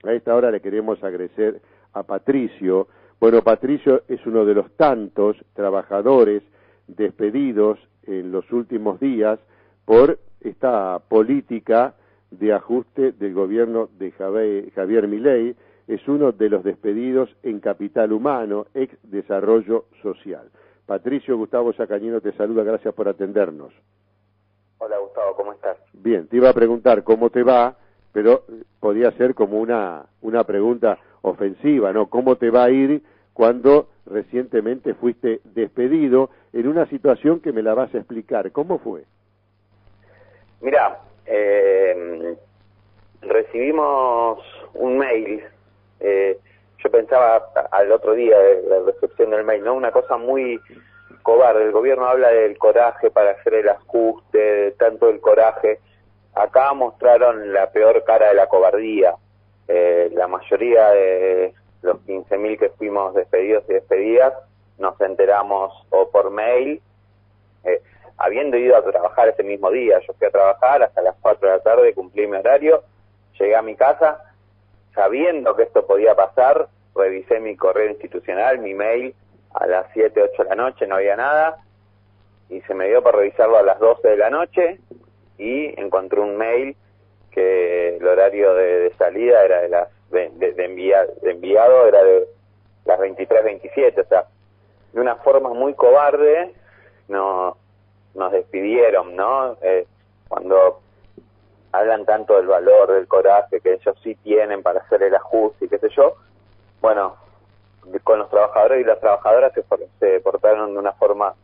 A esta hora le queremos agradecer a Patricio. Bueno, Patricio es uno de los tantos trabajadores despedidos en los últimos días por esta política de ajuste del gobierno de Javier Milei. Es uno de los despedidos en Capital Humano, ex Desarrollo Social. Patricio, Gustavo Sacañino te saluda, gracias por atendernos. Hola Gustavo, ¿cómo estás? Bien, te iba a preguntar cómo te va, pero podía ser como una pregunta ofensiva, ¿no? ¿Cómo te va a ir cuando recientemente fuiste despedido en una situación que me la vas a explicar? ¿Cómo fue? Mirá, recibimos un mail, yo pensaba al otro día de la recepción del mail, ¿no? Una cosa muy cobarde, el gobierno habla del coraje para hacer el ajuste, de tanto el coraje. Acá mostraron la peor cara de la cobardía. La mayoría de los 15.000 que fuimos despedidos y despedidas nos enteramos o por mail, habiendo ido a trabajar ese mismo día. Yo fui a trabajar hasta las 4 de la tarde, cumplí mi horario, llegué a mi casa, sabiendo que esto podía pasar, revisé mi correo institucional, mi mail, a las 7, 8 de la noche, no había nada, y se me dio para revisarlo a las 12 de la noche, y encontré un mail que el horario de salida era de las de enviado era de las 23:27, o sea, de una forma muy cobarde nos despidieron, ¿no? Cuando hablan tanto del valor, del coraje que ellos sí tienen para hacer el ajuste y qué sé yo, bueno, con los trabajadores y las trabajadoras se portaron de una forma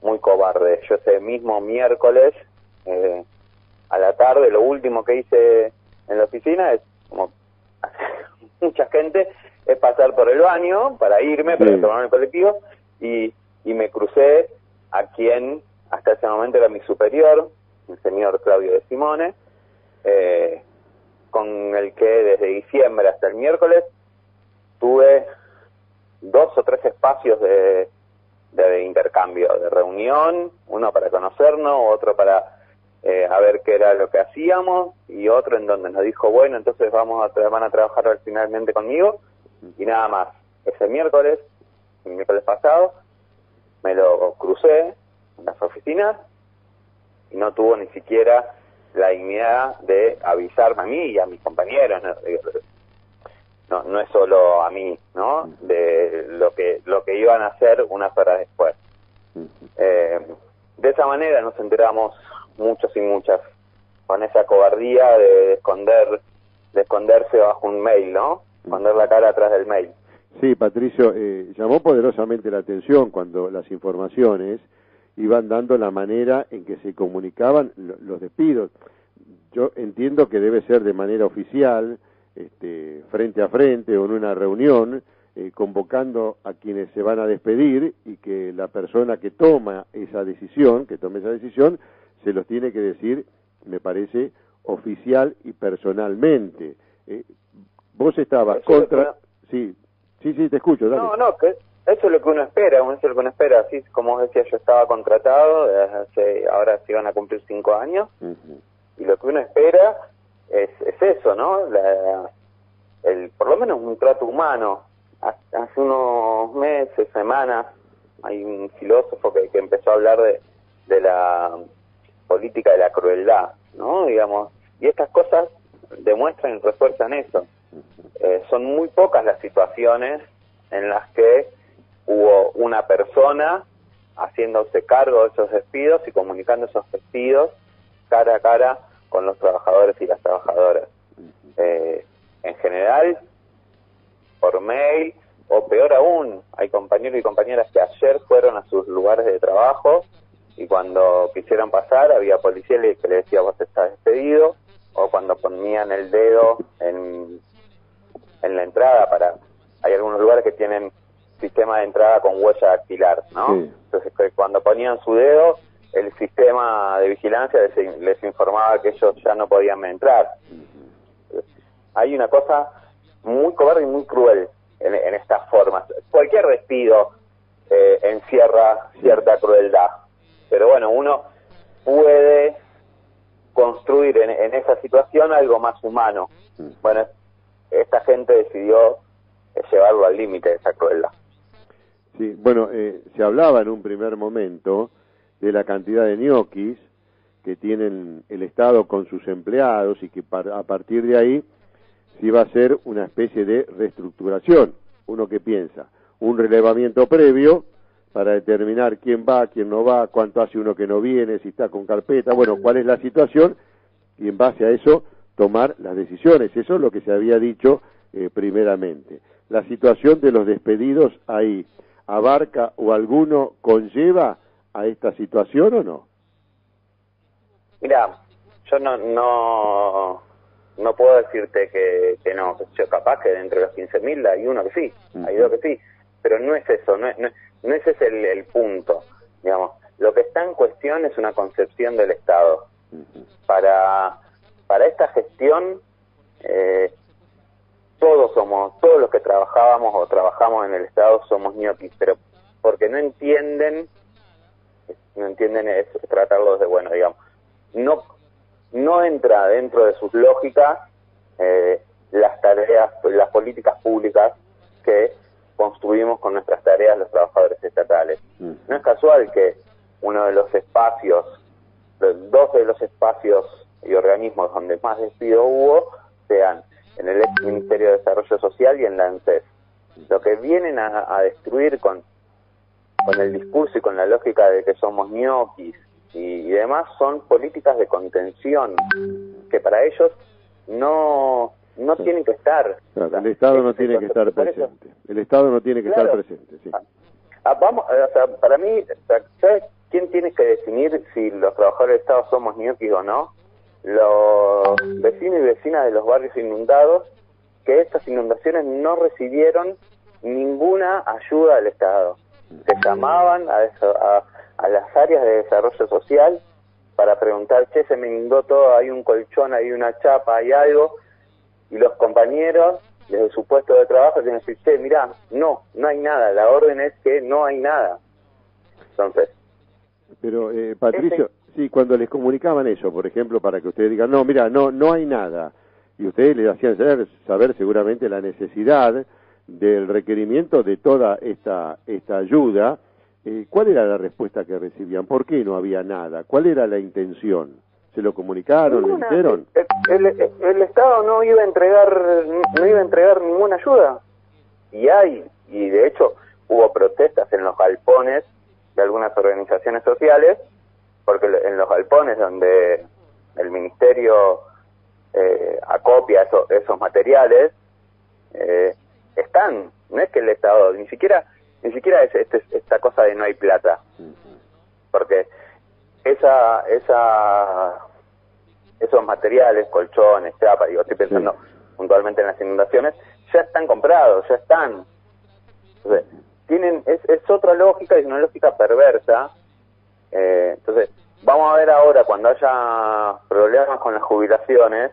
muy cobarde. Yo ese mismo miércoles a la tarde, lo último que hice en la oficina es, como mucha gente, es pasar por el baño para irme, para tomar el colectivo, y me crucé a quien hasta ese momento era mi superior, el señor Claudio de Simone, con el que desde diciembre hasta el miércoles tuve 2 o 3 espacios de intercambio, de reunión, uno para conocernos, otro para a ver qué era lo que hacíamos, y otro en donde nos dijo, bueno, entonces van a trabajar finalmente conmigo, y nada más. Ese miércoles, el miércoles pasado, me lo crucé en las oficinas y no tuvo ni siquiera la dignidad de avisarme a mí y a mis compañeros, no es solo a mí, ¿no? De lo que iban a hacer unas horas después. De esa manera nos enteramos muchos y muchas, con esa cobardía de esconderse bajo un mail, ¿no? Esconder la cara atrás del mail. Sí, Patricio, llamó poderosamente la atención cuando las informaciones iban dando la manera en que se comunicaban los despidos. Yo entiendo que debe ser de manera oficial, frente a frente o en una reunión, convocando a quienes se van a despedir, y que la persona que tome esa decisión, se los tiene que decir, me parece, oficial y personalmente. Vos estabas contra... Sí, te escucho, dale. No, que eso es lo que uno espera, así como decía, yo estaba contratado, ahora se van a cumplir 5 años, y lo que uno espera es eso, ¿no? Por lo menos un trato humano. Hace unos meses, semanas, hay un filósofo que empezó a hablar de la política de la crueldad, ¿no? Digamos, y estas cosas demuestran y refuerzan eso. Son muy pocas las situaciones en las que hubo una persona haciéndose cargo de esos despidos y comunicando esos despidos cara a cara con los trabajadores y las trabajadoras. En general, por mail, o peor aún, hay compañeros y compañeras que ayer fueron a sus lugares de trabajo y cuando quisieron pasar había policía que le decía, vos estás despedido, o cuando ponían el dedo en la entrada hay algunos lugares que tienen sistema de entrada con huella dactilar, ¿no? Sí. Entonces cuando ponían su dedo, el sistema de vigilancia les informaba que ellos ya no podían entrar. Hay una cosa muy cobarde y muy cruel en estas formas. Cualquier despido encierra cierta crueldad, pero bueno, uno puede construir en esa situación algo más humano. Bueno, es esta gente decidió llevarlo al límite de esa crueldad. Sí, bueno, se hablaba en un primer momento de la cantidad de ñoquis que tienen el Estado con sus empleados y que a partir de ahí se iba a hacer una especie de reestructuración. Uno que piensa, un relevamiento previo para determinar quién va, quién no va, cuánto hace uno que no viene, si está con carpeta, bueno, cuál es la situación, y en base a eso tomar las decisiones. Eso es lo que se había dicho primeramente. La situación de los despedidos ahí, ¿abarca o alguno conlleva a esta situación o no? Mira, yo no puedo decirte que no, yo capaz que dentro de los 15.000 hay uno que sí, hay dos que sí, pero no es eso, no ese es el punto, digamos. Lo que está en cuestión es una concepción del Estado. Para esta gestión, todos los que trabajábamos o trabajamos en el Estado somos ñoquis, pero porque no entienden es tratarlos de bueno, digamos. No entra dentro de sus lógicas las tareas, las políticas públicas que construimos con nuestras tareas los trabajadores estatales. No es casual que uno de los espacios, dos de los espacios y organismos donde más despido hubo sean en el ex Ministerio de Desarrollo Social y en la ANSES. Lo que vienen a destruir con el discurso y con la lógica de que somos ñoquis y demás son políticas de contención que para ellos no tienen que estar. Claro, el Estado no tiene que estar presente. El Estado no tiene que estar presente, sí. Vamos, o sea, para mí, ¿sabes quién tiene que definir si los trabajadores del Estado somos ñoquis o no? Los vecinos y vecinas de los barrios inundados, que estas inundaciones no recibieron ninguna ayuda del Estado. Se llamaban a las áreas de desarrollo social para preguntar, che, se me inundó todo, hay un colchón, hay una chapa, hay algo, y los compañeros desde su puesto de trabajo tienen que decir, che, mirá, no hay nada, la orden es que no hay nada. Entonces... Pero, Patricio, sí, cuando les comunicaban eso, por ejemplo, para que ustedes digan, no, mira, no hay nada, y ustedes les hacían saber seguramente la necesidad del requerimiento de toda esta ayuda, ¿cuál era la respuesta que recibían? ¿Por qué no había nada? ¿Cuál era la intención? ¿Se lo comunicaron? ¿Le dijeron? El Estado no iba a entregar ninguna ayuda. Y de hecho hubo protestas en los galpones de algunas organizaciones sociales, porque en los galpones donde el Ministerio acopia esos materiales, están, no es que el Estado, ni siquiera es esta cosa de no hay plata, porque esos materiales, colchones, chapas, estoy pensando puntualmente en las inundaciones, ya están comprados, ya están. Entonces, es otra lógica, es una lógica perversa. Entonces, vamos a ver ahora cuando haya problemas con las jubilaciones,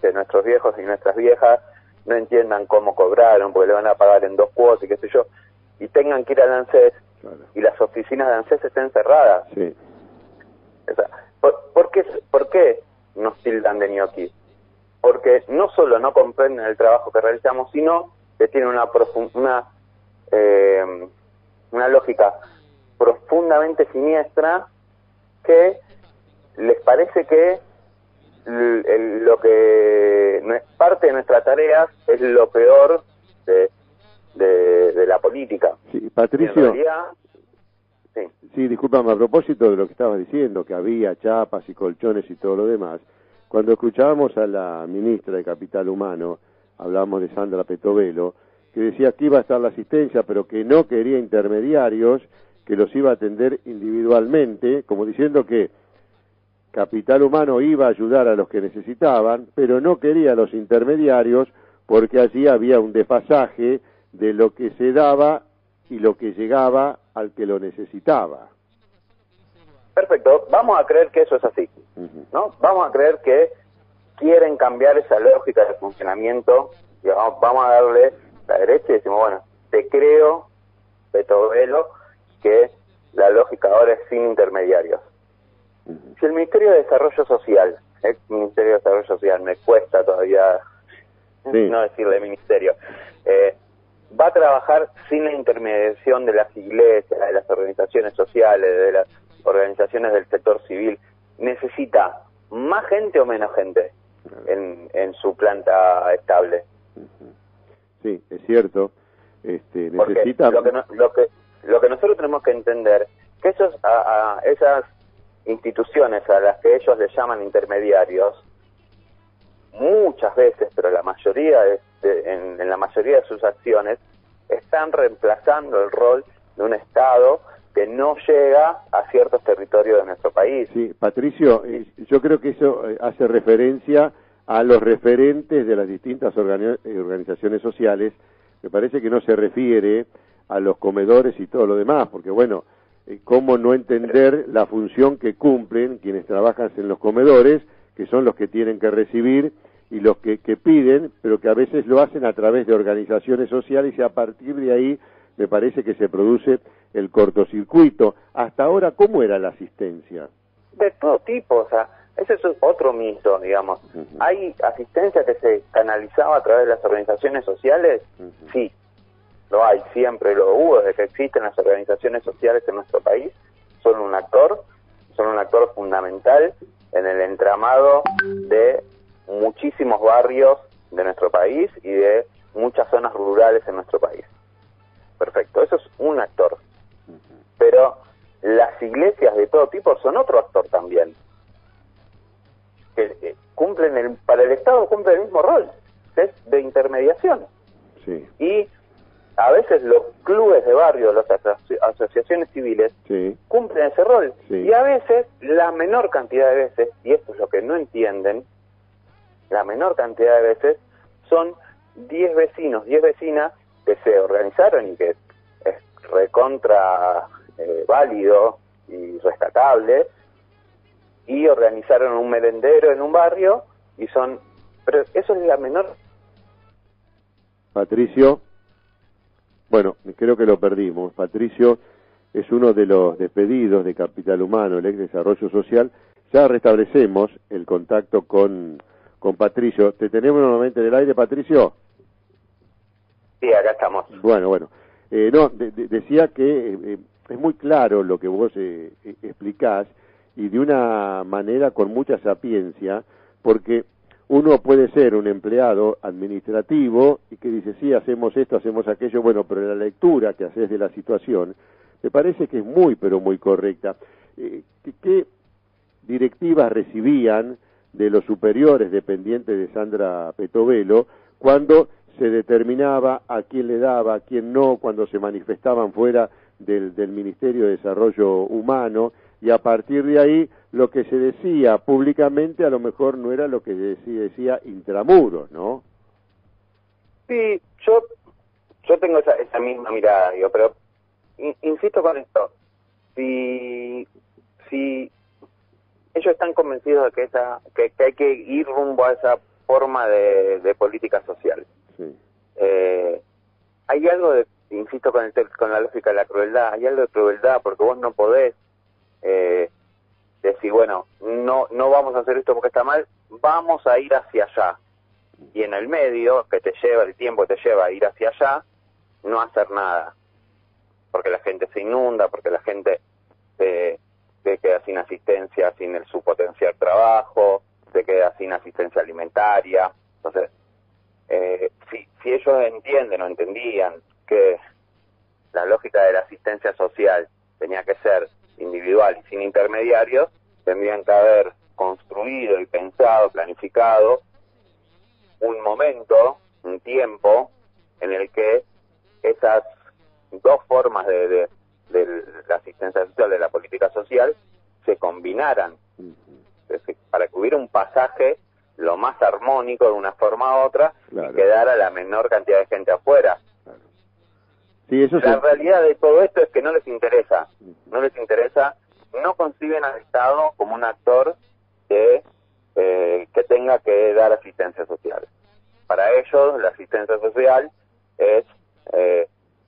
que nuestros viejos y nuestras viejas no entiendan cómo cobraron, porque le van a pagar en 2 cuotas y qué sé yo, y tengan que ir al ANSES, y las oficinas de ANSES estén cerradas. Sí. O sea, ¿por qué nos tildan de ñoquis? Porque no solo no comprenden el trabajo que realizamos, sino que tienen una lógica profundamente siniestra, que les parece que lo que no es parte de nuestras tareas es lo peor de la política. Sí, Patricio. Sí, discúlpame, a propósito de lo que estabas diciendo, que había chapas y colchones y todo lo demás, cuando escuchábamos a la ministra de Capital Humano, hablábamos de Sandra Petovelo, que decía que iba a estar la asistencia, pero que no quería intermediarios, que los iba a atender individualmente, como diciendo que Capital Humano iba a ayudar a los que necesitaban, pero no quería a los intermediarios, porque allí había un desfasaje de lo que se daba y lo que llegaba al que lo necesitaba. Perfecto, vamos a creer que eso es así, ¿no? Vamos a creer que quieren cambiar esa lógica de funcionamiento, y vamos a darle la derecha y decimos, bueno, te creo, Petovelo, que la lógica ahora es sin intermediarios. Si el Ministerio de Desarrollo Social, me cuesta todavía no decirle ministerio, va a trabajar sin la intermediación de las iglesias, de las organizaciones sociales, de las organizaciones del sector civil. ¿Necesita más gente o menos gente en su planta estable? Sí, es cierto. Porque Necesita... lo que nosotros tenemos que entender, que esas instituciones a las que ellos le llaman intermediarios, muchas veces, pero la mayoría en la mayoría de sus acciones, están reemplazando el rol de un Estado que no llega a ciertos territorios de nuestro país. Sí, Patricio, yo creo que eso hace referencia a los referentes de las distintas organizaciones sociales. Me parece que no se refiere a los comedores y todo lo demás, porque bueno, ¿cómo no entender la función que cumplen quienes trabajan en los comedores, que son los que tienen que recibir y los que piden, pero que a veces lo hacen a través de organizaciones sociales, y a partir de ahí me parece que se produce el cortocircuito. Hasta ahora, ¿cómo era la asistencia? De todo tipo, o sea, ese es otro mito, digamos. ¿Hay asistencia que se canalizaba a través de las organizaciones sociales? Sí, lo hay, siempre lo hubo, desde que existen las organizaciones sociales en nuestro país. Son un actor fundamental en el entramado de muchísimos barrios de nuestro país y de muchas zonas rurales en nuestro país. Perfecto, eso es un actor. Pero las iglesias de todo tipo son otro actor también. Que para el Estado cumple el mismo rol, que es de intermediación. Sí. Y a veces los clubes de barrio, las asociaciones civiles, cumplen ese rol. Sí. Y a veces, la menor cantidad de veces, y esto es lo que no entienden, la menor cantidad de veces son 10 vecinos, 10 vecinas que se organizaron y que es recontra válido y rescatable, y organizaron un merendero en un barrio, pero eso es la menor. Patricio, bueno, creo que lo perdimos. Patricio es uno de los despedidos de Capital Humano, el ex Desarrollo Social. Ya restablecemos el contacto con Patricio. ¿Te tenemos nuevamente en el aire, Patricio? Sí, acá estamos. Bueno. Decía que es muy claro lo que vos explicás, y de una manera con mucha sapiencia, porque uno puede ser un empleado administrativo y que dice, sí, hacemos esto, hacemos aquello, bueno, pero la lectura que haces de la situación me parece que es muy, pero muy correcta. ¿Qué directivas recibían de los superiores dependientes de Sandra Petovelo cuando se determinaba a quién le daba, a quién no, cuando se manifestaban fuera del Ministerio de Desarrollo Humano? Y a partir de ahí, lo que se decía públicamente a lo mejor no era lo que decía intramuros, ¿no? Sí, yo tengo esa misma mirada, digo, pero insisto con esto. Si ellos están convencidos de que hay que ir rumbo a esa forma de política social. Sí. Hay algo de, insisto con la lógica de la crueldad, hay algo de crueldad, porque vos no podés decir, bueno, no vamos a hacer esto porque está mal, vamos a ir hacia allá. Y en el medio, que te lleva el tiempo que te lleva a ir hacia allá, no hacer nada. Porque la gente se inunda, porque la gente se queda sin asistencia, sin su potencial trabajo, se queda sin asistencia alimentaria. Entonces, si ellos entienden o entendían que la lógica de la asistencia social tenía que ser individual y sin intermediarios, tendrían que haber construido y pensado, planificado un momento, un tiempo en el que esas dos formas de la asistencia social, de la política social, se combinaran, para que hubiera un pasaje lo más armónico de una forma a otra, claro, y quedara la menor cantidad de gente afuera. Claro. Sí, eso la realidad de todo esto es que no les interesa, no conciben al Estado como un actor que tenga que dar asistencia social. Para ellos la asistencia social es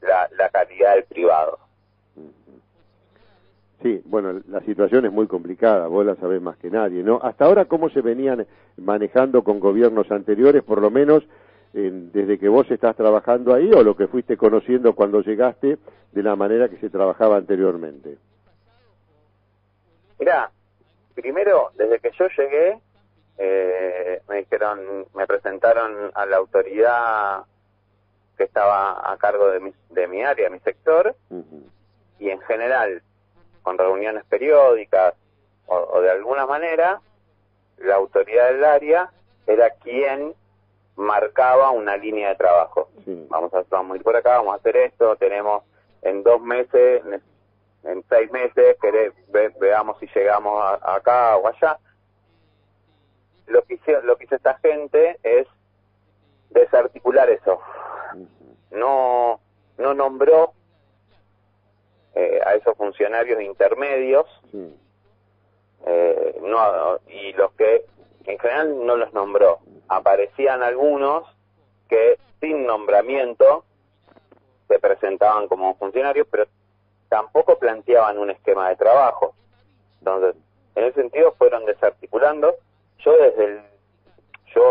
la calidad del privado. Sí, bueno, la situación es muy complicada, vos la sabés más que nadie, ¿no? Hasta ahora, ¿cómo se venían manejando con gobiernos anteriores? Por lo menos desde que vos estás trabajando ahí o lo que fuiste conociendo cuando llegaste de la manera que se trabajaba anteriormente? Mirá, primero, desde que yo llegué, me presentaron a la autoridad que estaba a cargo de mi área, mi sector, y en general, con reuniones periódicas o de alguna manera, la autoridad del área era quien marcaba una línea de trabajo. Sí. Vamos a ir por acá, vamos a hacer esto, tenemos en 2 meses, en 6 meses, veamos si llegamos acá o allá. Lo que hizo esta gente es desarticular eso. No nombró a esos funcionarios intermedios, y los que en general no los nombró. Aparecían algunos que sin nombramiento se presentaban como funcionarios, pero tampoco planteaban un esquema de trabajo. Entonces, en ese sentido fueron desarticulando. Yo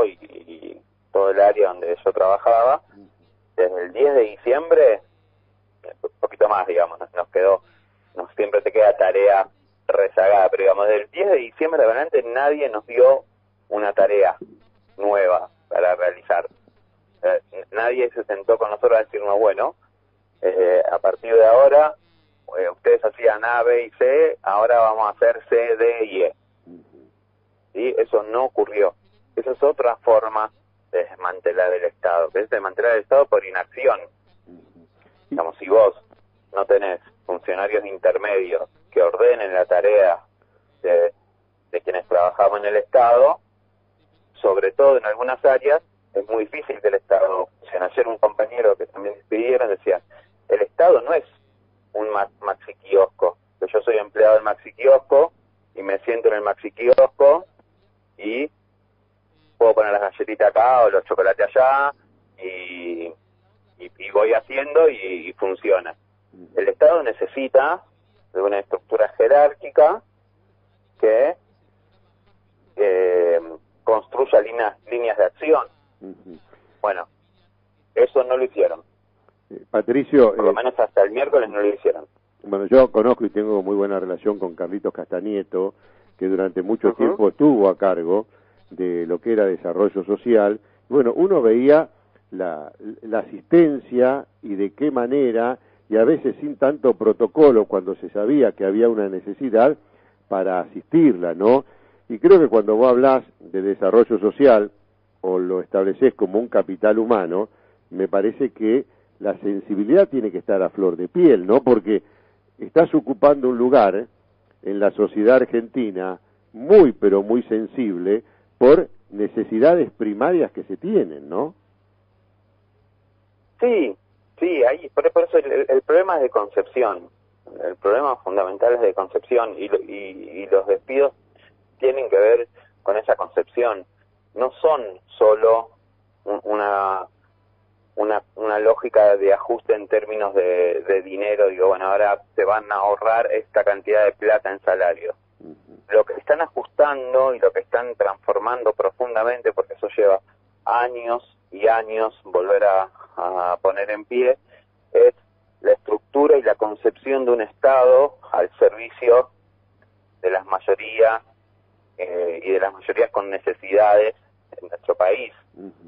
y todo el área donde yo trabajaba, desde el 10 de diciembre, un poquito más, digamos, siempre te queda tarea rezagada, pero digamos, del 10 de diciembre de adelante nadie nos dio una tarea nueva para realizar. Nadie se sentó con nosotros a decirnos, bueno, a partir de ahora, ustedes hacían A, B y C, ahora vamos a hacer C, D y E. ¿Sí? Eso no ocurrió. Esa es otra forma de desmantelar el Estado, que es desmantelar el Estado por inacción. Digamos, si vos no tenés funcionarios intermedios que ordenen la tarea de quienes trabajamos en el Estado, sobre todo en algunas áreas, es muy difícil que el Estado funcione. Ayer un compañero que también despidieron decía, el Estado no es un maxi kiosco, que yo soy empleado del maxi kiosco y me siento en el maxi kiosco y puedo poner las galletitas acá o los chocolates allá y voy haciendo y funciona. El Estado necesita de una estructura jerárquica que construya líneas de acción. Bueno, eso no lo hicieron. Patricio, por lo menos hasta el miércoles no lo hicieron. Bueno, yo conozco y tengo muy buena relación con Carlitos Castanieto, que durante mucho tiempo estuvo a cargo de lo que era desarrollo social. Bueno, uno veía la asistencia y de qué manera, y a veces sin tanto protocolo, cuando se sabía que había una necesidad para asistirla, ¿no? Y creo que cuando vos hablás de desarrollo social, o lo establecés como un capital humano, me parece que la sensibilidad tiene que estar a flor de piel, ¿no? Porque estás ocupando un lugar en la sociedad argentina muy, pero muy sensible por necesidades primarias que se tienen, ¿no? Sí, por eso el problema es de concepción. El problema fundamental es de concepción y los despidos tienen que ver con esa concepción. No son solo una lógica de ajuste en términos de dinero. Digo, bueno, ahora se van a ahorrar esta cantidad de plata en salario. Lo que están ajustando y lo que están transformando profundamente, porque eso lleva años y años volver a poner en pie, es la estructura y la concepción de un Estado al servicio de las mayorías y de las mayorías con necesidades en nuestro país.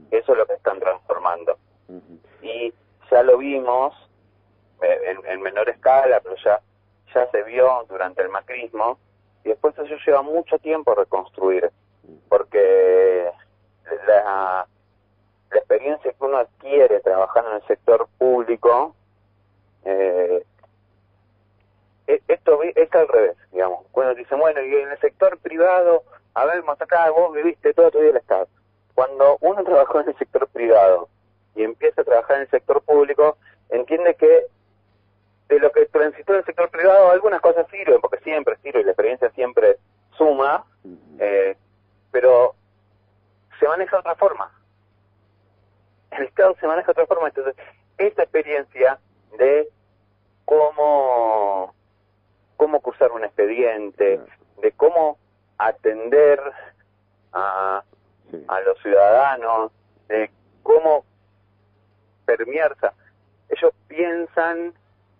Eso es lo que están transformando. Y ya lo vimos en menor escala, pero ya se vio durante el macrismo, y después eso lleva mucho tiempo reconstruir, porque la experiencia que uno adquiere trabajando en el sector público, esto es al revés, digamos. Cuando dicen, bueno, y en el sector privado, a ver, acá vos viviste todo tu vida el Estado. Cuando uno trabajó en el sector privado y empieza a trabajar en el sector público, entiende que de lo que transitó en el sector privado algunas cosas sirven, porque siempre sirve y la experiencia siempre suma, pero se maneja de otra forma. El Estado se maneja de otra forma. Entonces, esta experiencia de cómo cursar un expediente, de cómo atender a los ciudadanos, de cómo Mierza. Ellos piensan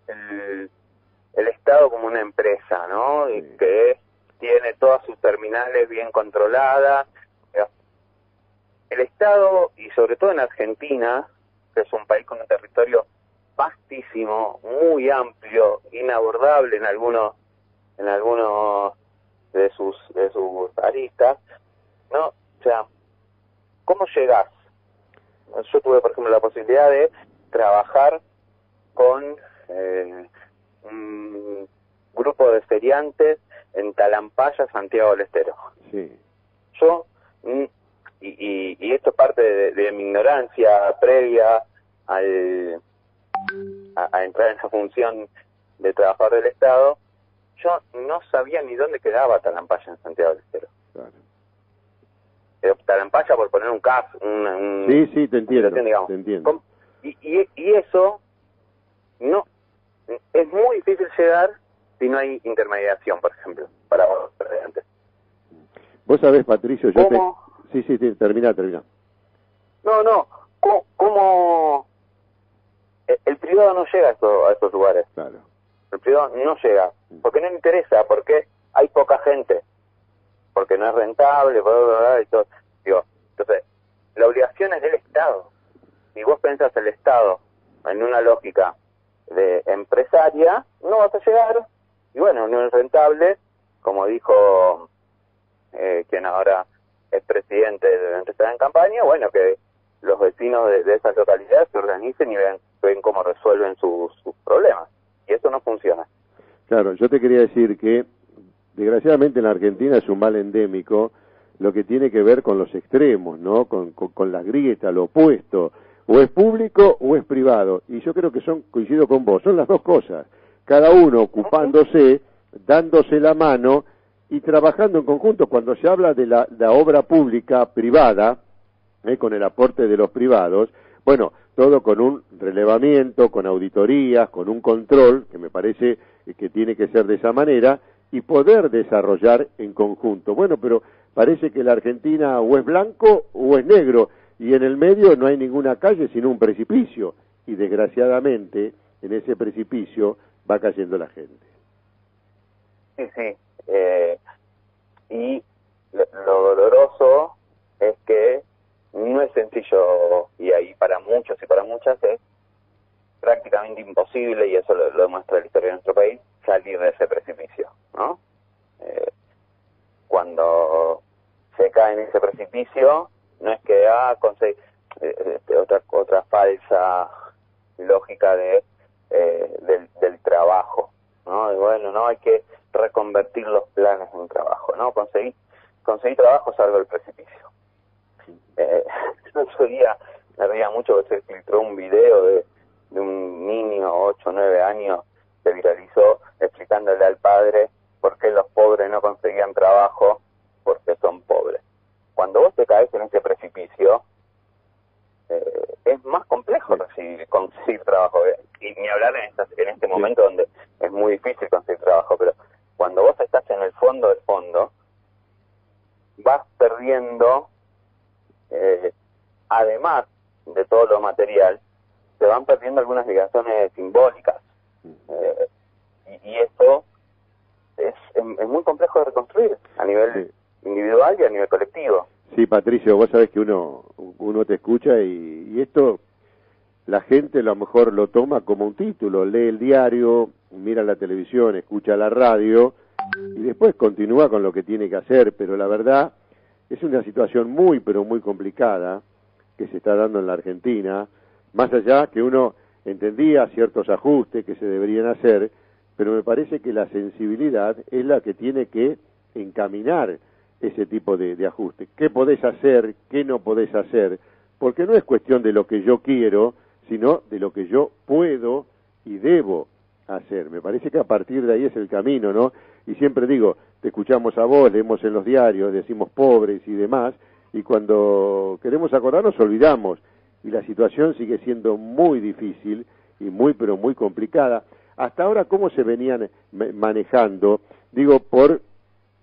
el Estado como una empresa, ¿no? Sí. Y que tiene todas sus terminales bien controladas. El Estado, y sobre todo en Argentina, que es un país con un territorio vastísimo, muy amplio, inabordable en algunos de sus aristas, ¿no? O sea, ¿cómo llegás? Yo tuve, por ejemplo, la posibilidad de trabajar con un grupo de feriantes en Talampaya, Santiago del Estero. Sí. Yo, y esto es parte de mi ignorancia previa a entrar en esa función de trabajador del Estado, yo no sabía ni dónde quedaba Talampaya en Santiago del Estero. Claro. Talampaya, por poner un caso, Sí, te entiendo, digamos. te entiendo. Y eso no es muy difícil llegar si no hay intermediación, por ejemplo, para los estudiantes. Vos sabés, Patricio, yo ¿Cómo? Sí, termina. No, ¿cómo el privado no llega a estos lugares? Claro. El privado no llega, porque no le interesa, porque hay poca gente, porque no es rentable, bla, bla, bla, y todo. Digo, entonces, la obligación es del Estado. Si vos pensás el Estado en una lógica de empresaria, no vas a llegar, y bueno, no es rentable, como dijo quien ahora es presidente de empezar en campaña, bueno, que los vecinos de esas localidades se organicen y ven cómo resuelven sus problemas. Y eso no funciona. Claro, yo te quería decir que desgraciadamente en la Argentina es un mal endémico lo que tiene que ver con los extremos, ¿no? Con las grietas, lo opuesto. O es público o es privado. Y yo creo que coincido con vos, son las dos cosas. Cada uno ocupándose, dándose la mano y trabajando en conjunto. Cuando se habla de la obra pública privada, con el aporte de los privados, bueno, todo con un relevamiento, con auditorías, con un control, que me parece que tiene que ser de esa manera, y poder desarrollar en conjunto. Bueno, pero parece que la Argentina o es blanco o es negro, y en el medio no hay ninguna calle sino un precipicio, y desgraciadamente en ese precipicio va cayendo la gente. Sí. Y lo doloroso es que no es sencillo, y ahí para muchos y para muchas es prácticamente imposible, y eso lo demuestra la historia de nuestro país, salir de ese precipicio, ¿no? Cuando se cae en ese precipicio, no es que conseguir otra falsa lógica del trabajo, ¿no? Y bueno, no hay que reconvertir los planes en trabajo, ¿no? Conseguir trabajo salvo el precipicio. El otro día me reía mucho que se filtró un video de un niño, 8 o 9 años, se viralizó explicándole al padre por qué los pobres no conseguían trabajo, porque son pobres. Cuando vos te caes en ese precipicio, es más complejo conseguir trabajo. Y ni hablar en este momento donde es muy difícil conseguir trabajo, pero cuando vos estás en el fondo del fondo, vas perdiendo, además de todo lo material, se van perdiendo algunas ligaciones simbólicas. Y esto es muy complejo de reconstruir a nivel individual y a nivel colectivo. Sí, Patricio, vos sabés que uno te escucha y esto la gente a lo mejor lo toma como un título, lee el diario, mira la televisión, escucha la radio y después continúa con lo que tiene que hacer, pero la verdad es una situación muy, pero muy complicada que se está dando en la Argentina, más allá que uno entendía ciertos ajustes que se deberían hacer, pero me parece que la sensibilidad es la que tiene que encaminar ese tipo de ajuste. ¿Qué podés hacer? ¿Qué no podés hacer? Porque no es cuestión de lo que yo quiero, sino de lo que yo puedo y debo hacer. Me parece que a partir de ahí es el camino, ¿no? Y siempre digo, te escuchamos a vos, leemos en los diarios, decimos pobres y demás, y cuando queremos acordarnos olvidamos, y la situación sigue siendo muy difícil y muy, pero muy complicada. Hasta ahora, ¿cómo se venían manejando? Digo, por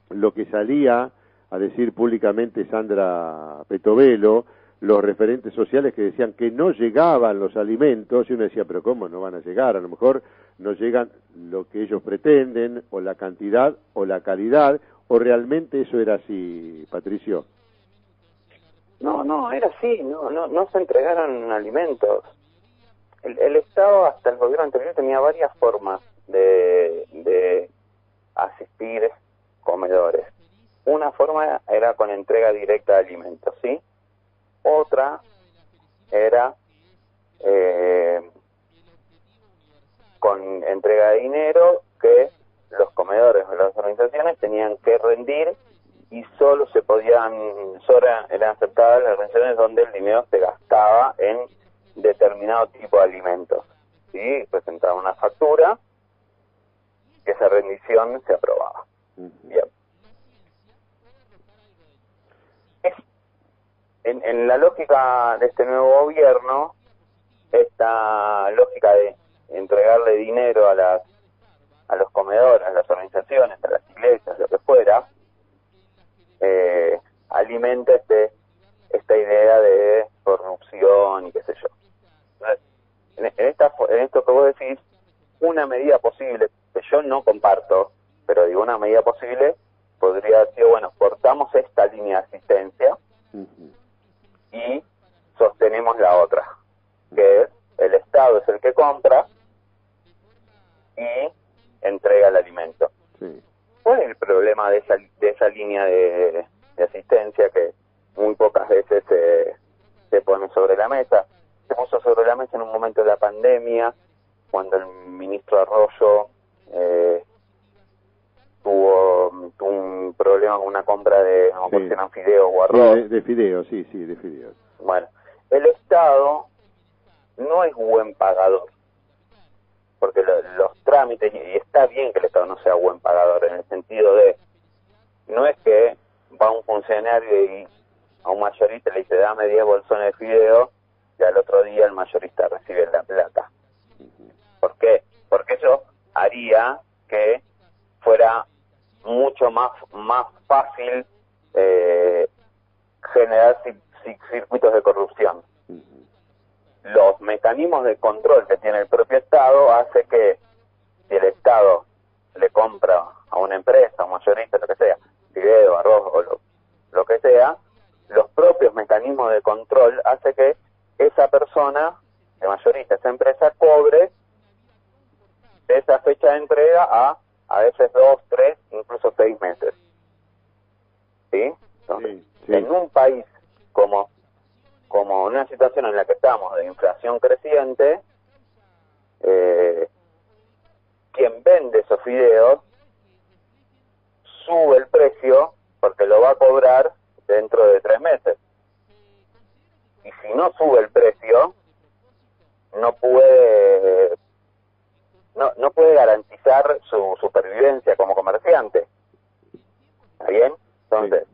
lo que salía a decir públicamente Sandra Petovelo, los referentes sociales que decían que no llegaban los alimentos, y uno decía, pero ¿cómo no van a llegar? A lo mejor no llegan lo que ellos pretenden, o la cantidad, o la calidad, o realmente eso era así, Patricio. No, era así, no se entregaron alimentos. El Estado, hasta el gobierno anterior, tenía varias formas de asistir comedores. Una forma era con entrega directa de alimentos, ¿sí? Otra era con entrega de dinero que los comedores o las organizaciones tenían que rendir, y solo eran aceptadas las organizaciones donde el dinero se gastaba en determinado tipo de alimentos. ¿Sí? Presentaba una factura, que esa rendición se aprobaba. Bien. En la lógica de este nuevo gobierno, esta lógica de entregarle dinero a los comedores, a las organizaciones, a las iglesias, lo que fuera, alimenta esta idea de corrupción y qué sé yo. En esto que vos decís, una medida posible, que yo no comparto, pero digo, una medida posible podría decir, bueno, cortamos esta línea de asistencia y sostenemos la otra, que es el Estado es el que compra y entrega el alimento. Sí. ¿Cuál es el problema de esa línea de asistencia que muy pocas veces se pone sobre la mesa? Se puso sobre la mesa en un momento de la pandemia, cuando el ministro Arroyo tuvo un problema con una compra de, no sé si eran fideos o arroz. De fideos, sí, de fideos. Bueno, el Estado no es buen pagador, porque los trámites, y está bien que el Estado no sea buen pagador, en el sentido de, no es que va un funcionario y a un mayorista le dice, dame 10 bolsones de fideo, y al otro día el mayorista recibe la plata. ¿Por qué? Porque eso haría que fuera mucho más fácil generar circuitos de corrupción. Los mecanismos de control que tiene el propio Estado hace que, si el Estado le compra a una empresa, a un mayorista, lo que sea, fideo, arroz o lo que sea, los propios mecanismos de control hace que esa persona, el mayorista, esa empresa, cobre de esa fecha de entrega a veces 2, 3, incluso 6 meses. ¿Sí? Entonces, sí. En un país como una situación en la que estamos de inflación creciente, quien vende esos fideos sube el precio porque lo va a cobrar dentro de 3 meses. Y si no sube el precio, no puede garantizar su supervivencia como comerciante. ¿Está bien? Entonces,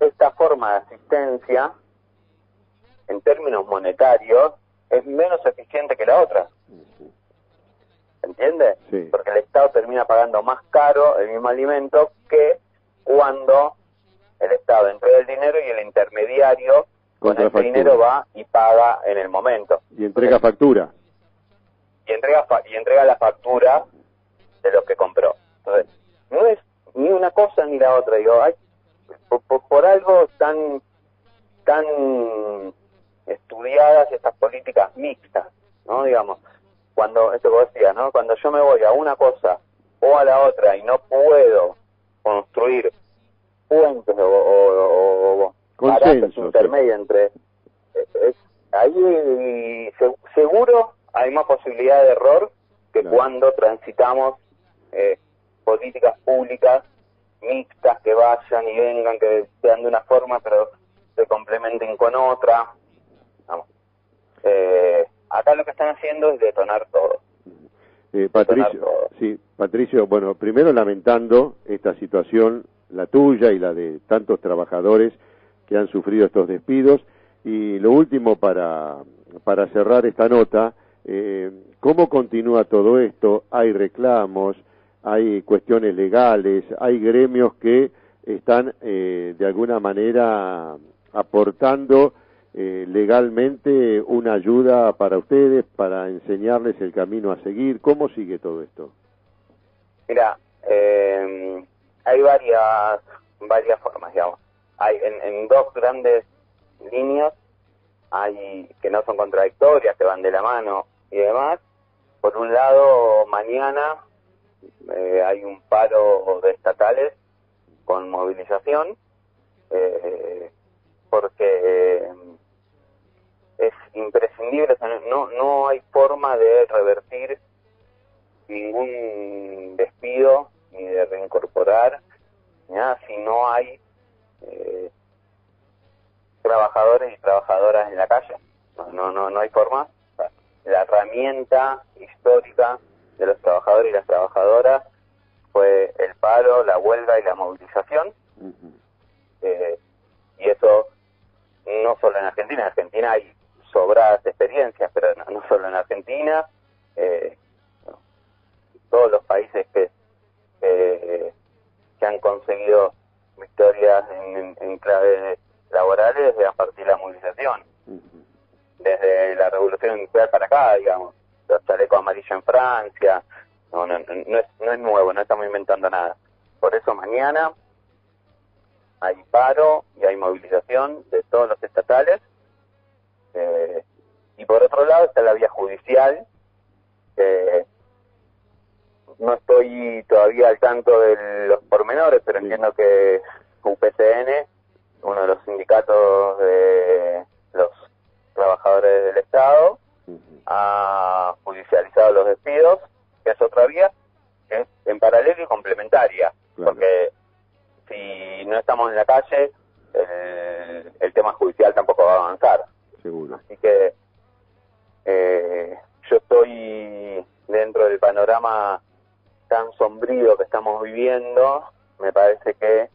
esta forma de asistencia, en términos monetarios, es menos eficiente que la otra. ¿Entiendes? Sí. Porque el Estado termina pagando más caro el mismo alimento que cuando el Estado entrega el dinero y el intermediario con ese dinero va y paga en el momento. Y entrega factura. Y entrega la factura de lo que compró. Entonces, no es ni una cosa ni la otra. Digo, por algo tan estudiadas estas políticas mixtas, ¿no? Digamos, cuando, esto que vos decías, ¿no? Cuando yo me voy a una cosa o a la otra y no puedo construir puentes o parajes intermedios entre... ahí seguro hay más posibilidad de error que cuando transitamos políticas públicas mixtas que vayan y vengan, que sean de una forma pero se complementen con otra. Vamos. Acá lo que están haciendo es detonar todo. Patricio, bueno, primero lamentando esta situación, la tuya y la de tantos trabajadores que han sufrido estos despidos, y lo último para cerrar esta nota, ¿cómo continúa todo esto? ¿Hay reclamos? ¿Hay cuestiones legales? ¿Hay gremios que están de alguna manera aportando legalmente una ayuda para ustedes, para enseñarles el camino a seguir. ¿Cómo sigue todo esto? Mira, hay varias formas, digamos. Hay en dos grandes líneas, hay que no son contradictorias, que van de la mano y demás. Por un lado, mañana hay un paro de estatales con movilización, porque es imprescindible, o sea, no hay forma de revertir ningún despido ni de reincorporar nada si no hay trabajadores y trabajadoras en la calle. No hay forma. O sea, la herramienta histórica de los trabajadores y las trabajadoras fue el paro, la huelga y la movilización. Y eso no solo en Argentina. En Argentina hay sobradas experiencias, pero no solo en Argentina. Todos los países que han conseguido victorias en claves laborales a partir de la movilización. Desde la Revolución Industrial para acá, digamos, los chalecos amarillos en Francia, no es nuevo, no estamos inventando nada. Por eso mañana hay paro y hay movilización de todos los estatales, y por otro lado está la vía judicial. No estoy todavía al tanto de los pormenores, pero entiendo que UPCN, uno de los sindicatos de los trabajadores del Estado, ha judicializado los despidos, que es otra vía, que es en paralelo y complementaria, porque si no estamos en la calle, el tema judicial tampoco va a avanzar. Seguro. Así que yo estoy dentro del panorama tan sombrío que estamos viviendo. Me parece que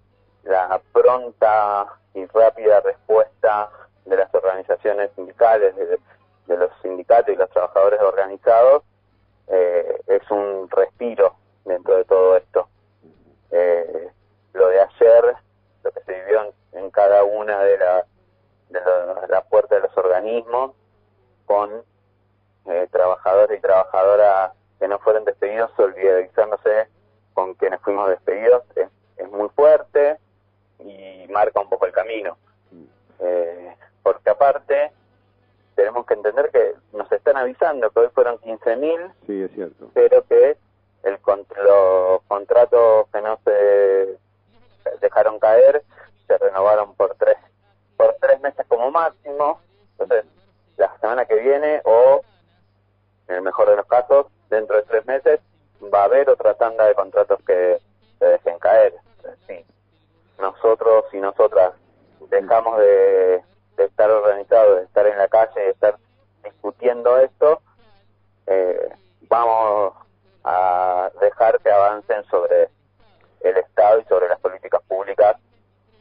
la pronta y rápida respuesta de las organizaciones sindicales, de los sindicatos y los trabajadores organizados, es un respiro dentro de todo esto. Lo de ayer, lo que se vivió en cada una de la puerta de los organismos, con trabajadores y trabajadoras que no fueron despedidos, solidarizándose con quienes fuimos despedidos, es muy fuerte y marca un poco el camino. Porque aparte tenemos que entender que nos están avisando que hoy fueron 15.000, sí, es cierto, pero que los contratos que no se dejaron caer se renovaron por tres meses como máximo. Entonces, la semana que viene, o en el mejor de los casos, dentro de 3 meses, va a haber otra tanda de contratos que se dejen caer. Sí. Nosotros y nosotras dejamos de estar organizados, de estar en la calle, de estar discutiendo esto, vamos a dejar que avancen sobre el Estado y sobre las políticas públicas,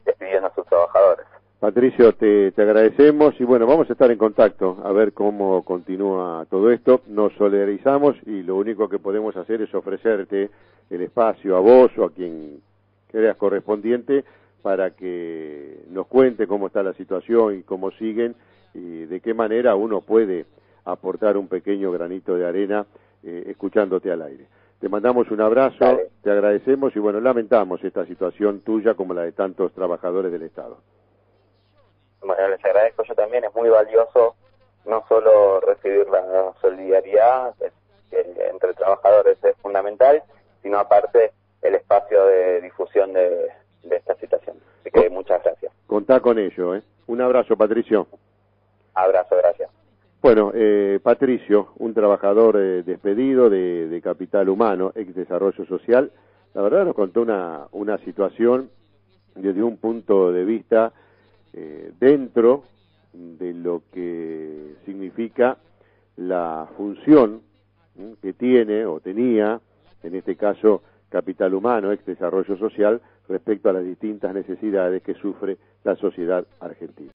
despidiendo a sus trabajadores. Patricio, te agradecemos y bueno, vamos a estar en contacto a ver cómo continúa todo esto. Nos solidarizamos y lo único que podemos hacer es ofrecerte el espacio a vos o a quien creas correspondiente para que nos cuente cómo está la situación y cómo siguen y de qué manera uno puede aportar un pequeño granito de arena escuchándote al aire. Te mandamos un abrazo, Dale. Te agradecemos y bueno, lamentamos esta situación tuya como la de tantos trabajadores del Estado. Bueno, les agradezco yo también, es muy valioso no solo recibir la solidaridad que entre trabajadores es fundamental, sino aparte el espacio de difusión de esta situación. Así que muchas gracias. Contá con ello, ¿eh? Un abrazo, Patricio. Abrazo, gracias. Bueno, Patricio, un trabajador despedido de Capital Humano, ex Desarrollo Social, la verdad nos contó una situación desde un punto de vista dentro de lo que significa la función que tiene o tenía, en este caso Capital Humano, ex Desarrollo Social, respecto a las distintas necesidades que sufre la sociedad argentina.